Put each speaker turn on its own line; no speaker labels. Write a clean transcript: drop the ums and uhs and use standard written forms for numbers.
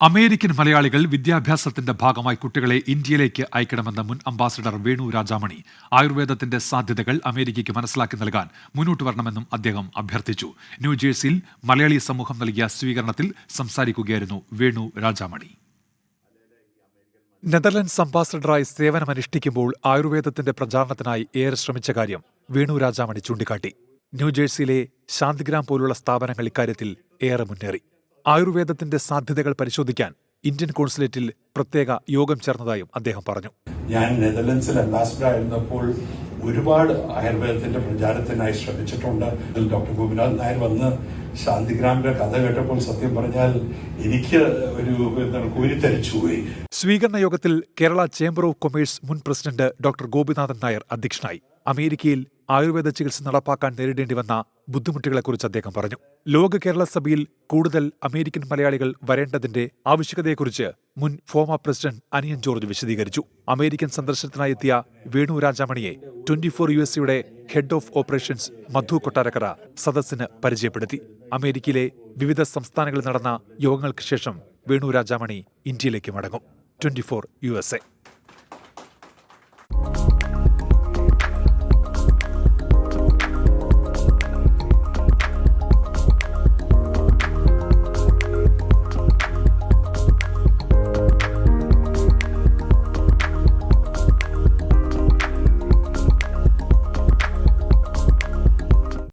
American മലയാളികൾ വിദ്യാഭ്യാസത്തിന്റെ ഭാഗമായി കുട്ടികളെ ഇന്ത്യയിലേക്ക് അയക്കണമെന്ന മുൻ അംബാസിഡർ വേണു രാജാമണി ആയുർവേദത്തിന്റെ സാധ്യതകൾ അമേരിക്കയ്ക്ക് മനസ്സിലാക്കി നൽകാൻ മുന്നോട്ട് വരണമെന്നും അദ്ദേഹം അഭ്യർത്ഥിച്ചു. ന്യൂജേഴ്സിയിൽ മലയാളി സമൂഹം നൽകിയ സ്വീകരണത്തിൽ സംസാരിക്കുകയായിരുന്നു വേണു രാജാമണി. നെതർലൻഡ്സ് അംബാസഡറായി സേവനമനുഷ്ഠിക്കുമ്പോൾ ആയുർവേദത്തിന്റെ പ്രചാരണത്തിനായി ഏറെ ശ്രമിച്ച കാര്യം വേണു രാജാമണി ചൂണ്ടിക്കാട്ടി. ന്യൂജേഴ്സിയിലെ ശാന്തിഗ്രാം പോലുള്ള സ്ഥാപനങ്ങൾ ഇക്കാര്യത്തിൽ ഏറെ മുന്നേറി. ആയുർവേദത്തിന്റെ സാധ്യതകൾ പരിശോധിക്കാൻ ഇന്ത്യൻ കോൺസുലേറ്റിൽ പ്രത്യേക യോഗം ചേർന്നതായും അദ്ദേഹം പറഞ്ഞു.
ഞാൻ നെതർലൻഡ്സിൽ അംബാസഡർ ആയിരുന്നപ്പോൾ ഒരുപാട് ആയുർവേദത്തിന്റെ പ്രചാരത്തിനായി ശ്രമിച്ചിട്ടുണ്ട്. ഡോക്ടർ ഗോപിനാഥൻ നായർ വന്ന് ശാന്തിഗ്രാമിന്റെ കഥ കേട്ടപ്പോൾ സത്യം പറഞ്ഞാൽ എനിക്ക് ഒരു കോരിത്തരിച്ചുപോയി.
സ്വീകരണ യോഗത്തിൽ കേരള ചേംബർ ഓഫ് കൊമേഴ്സ് മുൻ പ്രസിഡന്റ് ഡോക്ടർ ഗോപിനാഥൻ നായർ അധ്യക്ഷനായി. അമേരിക്കയിൽ ആയുർവേദ ചികിത്സ നടപ്പാക്കാൻ നേരിടേണ്ടി വന്ന ബുദ്ധിമുട്ടുകളെക്കുറിച്ച് അദ്ദേഹം പറഞ്ഞു. ലോക കേരള സഭയിൽ കൂടുതൽ അമേരിക്കൻ മലയാളികൾ വരേണ്ടതിന്റെ ആവശ്യകതയെക്കുറിച്ച് മുൻ ഫോമ പ്രസിഡന്റ് അനിയൻ ജോർജ് വിശദീകരിച്ചു. അമേരിക്കൻ സന്ദർശനത്തിനായി എത്തിയ വേണു രാജാമണിയെ 24 USA head of operations Madhu Kottarakkara സദസ്സിന് പരിചയപ്പെടുത്തി. അമേരിക്കയിലെ വിവിധ സംസ്ഥാനങ്ങളിൽ നടന്ന യോഗങ്ങൾക്ക് ശേഷം വേണു രാജാമണി ഇന്ത്യയിലേക്ക് മടങ്ങും. 24 USA